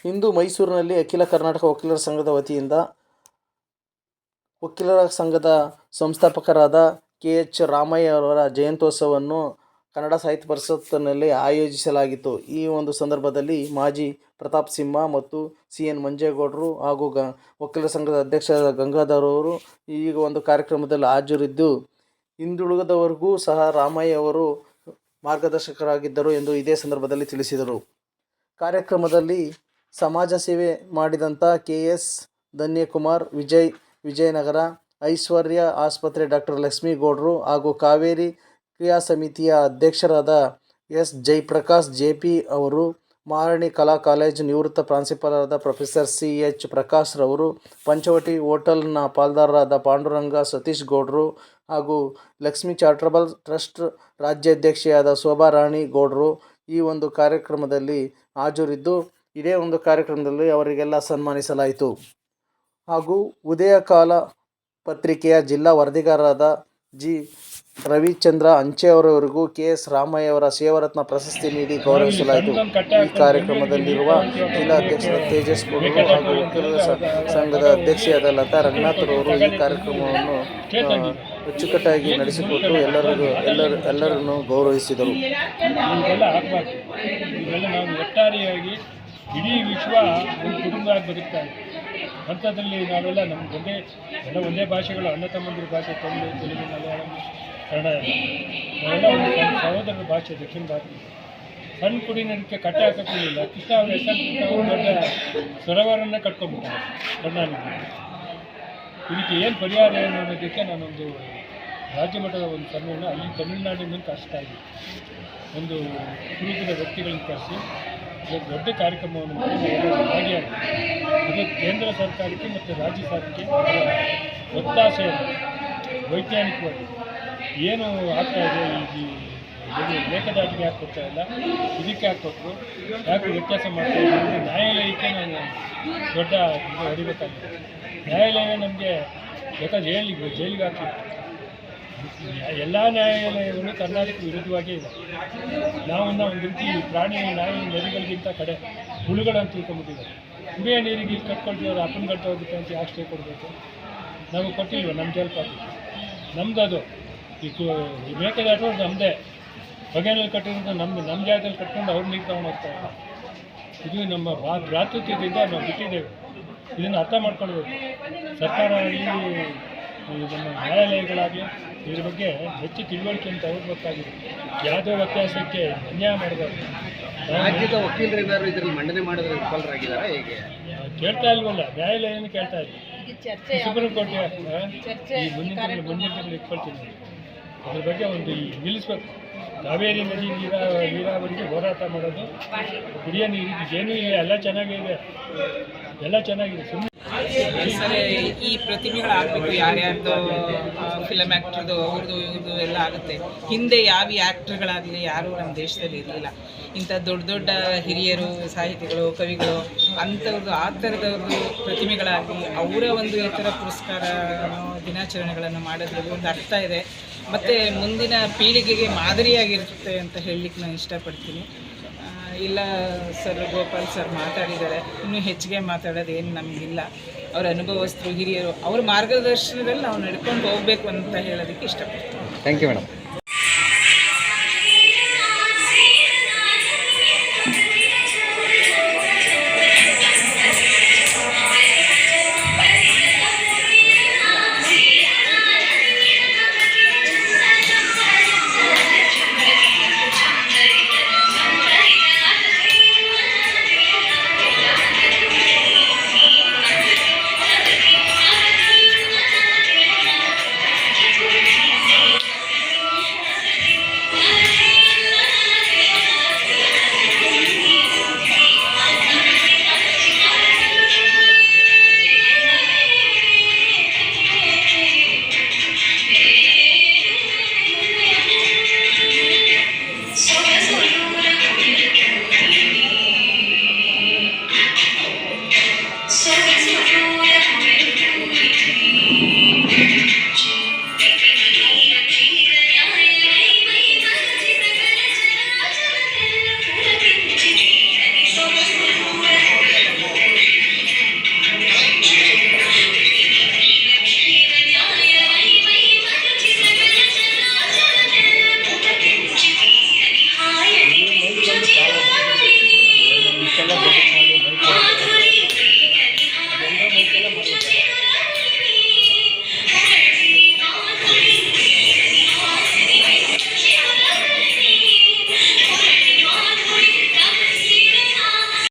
ಇಂದು ಮೈಸೂರಿನಲ್ಲಿ ಅಖಿಲ ಕರ್ನಾಟಕ ವಕೀಲರ ಸಂಘದ ವತಿಯಿಂದ ವಕೀಲರ ಸಂಘದ ಸಂಸ್ಥಾಪಕರಾದ ಕೆ.ಎಚ್. ರಾಮಯ್ಯ ಅವರ ಜಯಂತ್ಯೋತ್ಸವವನ್ನು ಕನ್ನಡ ಸಾಹಿತ್ಯ ಪರಿಷತ್ತಿನಲ್ಲಿ ಆಯೋಜಿಸಲಾಗಿತ್ತು. ಈ ಒಂದು ಸಂದರ್ಭದಲ್ಲಿ ಮಾಜಿ ಪ್ರತಾಪ್ ಸಿಂಹ ಮತ್ತು ಸಿ.ಎನ್. ಮಂಜೇಗೌಡರು ಹಾಗೂ ವಕೀಲರ ಸಂಘದ ಅಧ್ಯಕ್ಷರಾದ ಗಂಗಾಧರ್ ಅವರು ಈ ಒಂದು ಕಾರ್ಯಕ್ರಮದಲ್ಲಿ ಹಾಜರಿದ್ದು, ಹಿಂದುಳಿದವರಿಗೂ ಸಹ ರಾಮಯ್ಯ ಅವರು ಮಾರ್ಗದರ್ಶಕರಾಗಿದ್ದರು ಎಂದು ಇದೇ ಸಂದರ್ಭದಲ್ಲಿ ತಿಳಿಸಿದರು. ಕಾರ್ಯಕ್ರಮದಲ್ಲಿ ಸಮಾಜ ಸೇವೆ ಮಾಡಿದಂಥ ಕೆ.ಎಸ್. ಧನ್ಯಕುಮಾರ್, ವಿಜಯನಗರ ಐಶ್ವರ್ಯ ಆಸ್ಪತ್ರೆ ಡಾಕ್ಟರ್ ಲಕ್ಷ್ಮೀಗೌಡರು ಹಾಗೂ ಕಾವೇರಿ ಕ್ರಿಯಾ ಸಮಿತಿಯ ಅಧ್ಯಕ್ಷರಾದ ಎಸ್. ಜಯಪ್ರಕಾಶ್ ಜೆ.ಪಿ. ಅವರು, ಮಹಾರಾಣಿ ಕಲಾ ಕಾಲೇಜು ನಿವೃತ್ತ ಪ್ರಾಂಶುಪಾಲರಾದ ಪ್ರೊಫೆಸರ್ ಸಿ. ಎಚ್. ಪ್ರಕಾಶ್ ರವರು, ಪಂಚವಟಿ ಹೋಟೆಲ್ನ ಪಾಲ್ದಾರರಾದ ಪಾಂಡುರಂಗ ಸತೀಶ್ ಗೌಡರು ಹಾಗೂ ಲಕ್ಷ್ಮೀ ಚಾರಿಟಬಲ್ ಟ್ರಸ್ಟ್ ರಾಜ್ಯಾಧ್ಯಕ್ಷೆಯಾದ ಶೋಭಾರಾಣಿ ಗೌಡರು ಈ ಒಂದು ಕಾರ್ಯಕ್ರಮದಲ್ಲಿ ಹಾಜರಿದ್ದು, ಇದೇ ಒಂದು ಕಾರ್ಯಕ್ರಮದಲ್ಲಿ ಅವರಿಗೆಲ್ಲ ಸನ್ಮಾನಿಸಲಾಯಿತು. ಹಾಗೂ ಉದಯಕಾಲ ಪತ್ರಿಕೆಯ ಜಿಲ್ಲಾ ವರದಿಗಾರರಾದ ಜಿ. ರವಿಚಂದ್ರ ಅಂಚೆಯವರವರಿಗೂ ಕೆ.ಎಸ್. ರಾಮಯ್ಯ ಅವರ ಸೇವಾರತ್ನ ಪ್ರಶಸ್ತಿ ನೀಡಿ ಗೌರವಿಸಲಾಯಿತು. ಈ ಕಾರ್ಯಕ್ರಮದಲ್ಲಿರುವ ಜಿಲ್ಲಾ ಅಧ್ಯಕ್ಷರಾದ ತೇಜಸ್ ಗೌಡರು ಹಾಗೂ ವಕೀಲರ ಸಂಘದ ಅಧ್ಯಕ್ಷೆಯಾದ ಲತಾ ರಂಗನಾಥರವರು ಈ ಕಾರ್ಯಕ್ರಮವನ್ನು ಅಚ್ಚುಕಟ್ಟಾಗಿ ನಡೆಸಿಕೊಟ್ಟು ಎಲ್ಲರನ್ನು ಗೌರವಿಸಿದರು. ಇಡೀ ವಿಶ್ವ ಒಂದು ಕುಟುಂಬ ಬದುಕ್ತಾ ಇದೆ. ಅಂಥದ್ರಲ್ಲಿ ನಾವೆಲ್ಲ ಒಂದೇ ಭಾಷೆಗಳು, ಅಣ್ಣ ತಮ್ಮಂದಿರ ಭಾಷೆ, ತಮಿಳು, ತೆಲುಗು, ಮಲಯಾಳಂ, ಕನ್ನಡ, ನಾವೆಲ್ಲ ಒಂದು ಸಹೋದರರ ಭಾಷೆ. ದಕ್ಷಿಣ ಭಾರತ ಸಣ್ಣ ಕುಡಿನಕ್ಕೆ ಕಟ್ಟೆ ಹಾಕೋಕ್ಕಿಲ್ಲ. ಕೃಷ್ಣ ಅವ್ರ ಹೆಸರು ದೊಡ್ಡ ಸರೋವರನ್ನೇ ಕಟ್ಕೊಂಡ್ಬಿಟ್ಟಾರೆ ಕರ್ನಾಟಕದಲ್ಲಿ. ಇದಕ್ಕೆ ಏನು ಪರಿಹಾರ ಏನು ಅನ್ನೋದಕ್ಕೆ ನಾನೊಂದು ರಾಜ್ಯ ಮಟ್ಟದ ಒಂದು ಸರ್ವೆಯನ್ನು ಅಲ್ಲಿ ತಮಿಳುನಾಡಿನಿಂದ ಕಳಿಸ್ತಾ ಇದ್ದೀನಿ. ಒಂದು ಕುಟುಂಬದ ವ್ಯಕ್ತಿಗಳನ್ನು ಕರೆಸಿ ದೊಡ್ಡ ಕಾರ್ಯಕ್ರಮವನ್ನು ಮಾಡಿ ಭಾಗಿಯಾಗಿದೆ. ಅದು ಕೇಂದ್ರ ಸರ್ಕಾರಕ್ಕೆ ಮತ್ತು ರಾಜ್ಯ ಸರ್ಕಾರಕ್ಕೆ ಒತ್ತಾಸೆಯನ್ನು ವೈಜ್ಞಾನಿಕವಾಗಿ ಏನು ಆಗ್ತಾಯಿದೆ, ಈ ಮೇಕೆದಾಟಿಗೆ ಯಾಕೆ ಕೊಡ್ತಾ ಇಲ್ಲ, ಇದಕ್ಕೆ ಯಾಕೆ ಕೊಟ್ಟರು, ಯಾಕೆ ವ್ಯತ್ಯಾಸ ಮಾಡ್ತಾಯಿದ್ದೀವಿ, ನ್ಯಾಯಾಲಯಕ್ಕೆ ನಾನು ದೊಡ್ಡ ಹೊಡಿಬೇಕಾಗಿದೆ. ನ್ಯಾಯಾಲಯ ನಮಗೆ ಬೇಕಾದ್ರೆ ಜೈಲಿಗೆ ಹಾಕಿ ಎಲ್ಲ ನ್ಯಾಯಾಲಯಗಳು ಕರ್ನಾಟಕ ವಿರುದ್ಧವಾಗೇ ಇದೆ. ನಾವನ್ನ ಒಂದು ರೀತಿ ಪ್ರಾಣಿ ನಾಯಿ ನದಿಗಳಿಗಿಂತ ಕಡೆ ಹುಳುಗಳಂತ ತಿಳ್ಕೊಂಡ್ಬಿಟ್ಟಿದ್ದಾರೆ. ಕುಡಿಯೋ ನೀರಿಗೆ ಇಲ್ಲಿ ಕಟ್ಕೊಳ್ತೀವಿ, ಅಪ್ಪನ ಗಂಟೆ ಹೋಗುತ್ತೆ ಅಂತ ಯಾಕೆ ಸ್ಟೇ ಕೊಡಬೇಕು? ನಾವು ಕೊಟ್ಟಿಲ್ವ ನಮ್ಮ ಜಲಪಾತಕ್ಕೆ? ನಮ್ದು ಅದು ಈ ಮೇಕೆದಾಟು ನಮ್ಮದೇ, ಬಗೆನಲ್ಲಿ ಕಟ್ಟಿರೋದು ನಮ್ಮ ಜಾಗದಲ್ಲಿ ಕಟ್ಕೊಂಡು ಅವ್ರು ನೀರು ತಗೊಂಡು ಹೋಗ್ತಾರೆ. ಇದು ನಮ್ಮ ಭ್ರಾತೃತ್ವದಿಂದ ನಾವು ಬಿಟ್ಟಿದ್ದೇವೆ. ಇದನ್ನು ಅರ್ಥ ಮಾಡ್ಕೊಳ್ಬೇಕು. ಸರ್ಕಾರ ಆಗಲಿ, ನಮ್ಮ ನ್ಯಾಯಾಲಯಗಳಾಗಲಿ ಇದ್ರ ಬಗ್ಗೆ ಹೆಚ್ಚು ತಿಳುವಳಿಕೆಯನ್ನು ತಗೋಬೇಕಾಗಿದೆ. ಯಾವುದೋ ವ್ಯತ್ಯಾಸಕ್ಕೆ ಅನ್ಯಾಯ ಮಾಡಬಾರ್ದು. ರಾಜ್ಯದ ವಕೀಲರಿಗಾರು ಇದರಲ್ಲಿ ಮಂಡನೆ ಮಾಡಿದ್ರೆ ವಿಫಲರಾಗಿದ್ದಾರೆ, ಹೇಗೆ ಕೇಳ್ತಾ ಇಲ್ವಲ್ಲ, ನ್ಯಾಯಾಲಯನೂ ಕೇಳ್ತಾ ಇಲ್ಲ. ಸುಪ್ರೀಂ ಕೋರ್ಟ್ ಈ ಮುಂದಿನ ತಿಂಗಳು ಇಟ್ಕೊಳ್ತೀನಿ. ಅದ್ರ ಬಗ್ಗೆ ಒಂದು ನಿಲ್ಲಿಸ್ಬೇಕು. ಕಾವೇರಿ ನದಿ ನೀರಾವರಿಗೆ ಹೋರಾಟ ಮಾಡೋದು, ಕುಡಿಯೋ ನೀರಿಗೆ ಏನೂ ಇಲ್ಲ, ಎಲ್ಲ ಚೆನ್ನಾಗಿದೆ. ಸುಮ್ಮನೆ ಈ ಪ್ರತಿಭೆಗಳಾಗಬೇಕು. ಯಾರ್ಯಾರ್ದು ಫಿಲಮ್ ಆ್ಯಕ್ಟ್ರದು, ಅವ್ರದ್ದು ಇವ್ರದ್ದು ಎಲ್ಲ ಆಗುತ್ತೆ. ಹಿಂದೆ ಯಾವ ಆ್ಯಕ್ಟ್ರ್ಗಳಾಗಲಿ ಯಾರೂ ನಮ್ಮ ದೇಶದಲ್ಲಿ ಇರಲಿಲ್ಲ. ಇಂಥ ದೊಡ್ಡ ಹಿರಿಯರು, ಸಾಹಿತಿಗಳು, ಕವಿಗಳು ಅಂಥವ್ರದ್ದು ಆ ಥರದವ್ರದ್ದು ಪ್ರತಿಮೆಗಳಾಗಲಿ ಅವರ ಒಂದು ಈ ಥರ ಪುರಸ್ಕಾರ ದಿನಾಚರಣೆಗಳನ್ನು ಮಾಡೋದ್ರಲ್ಲಿ ಒಂದು ಅರ್ಥ ಇದೆ. ಮತ್ತು ಮುಂದಿನ ಪೀಳಿಗೆಗೆ ಮಾದರಿಯಾಗಿರುತ್ತೆ ಅಂತ ಹೇಳಲಿಕ್ಕೆ ನಾನು ಇಷ್ಟಪಡ್ತೀನಿ. ಇಲ್ಲ ಸರ್, ಗೋಪಾಲ್ ಸರ್ ಮಾತಾಡಿದ್ದಾರೆ. ಇನ್ನೂ ಹೆಚ್ಚಿಗೆ ಮಾತಾಡೋದು ಏನು ನಮಗಿಲ್ಲ. ಅವರ ಅನುಭವಸ್ಥರು, ಹಿರಿಯರು, ಅವ್ರ ಮಾರ್ಗದರ್ಶನದಲ್ಲಿ ನಾವು ನಡ್ಕೊಂಡು ಹೋಗಬೇಕು ಅಂತ ಹೇಳೋದಕ್ಕೆ ಇಷ್ಟಪಡ್ತೀನಿ. Thank you madam.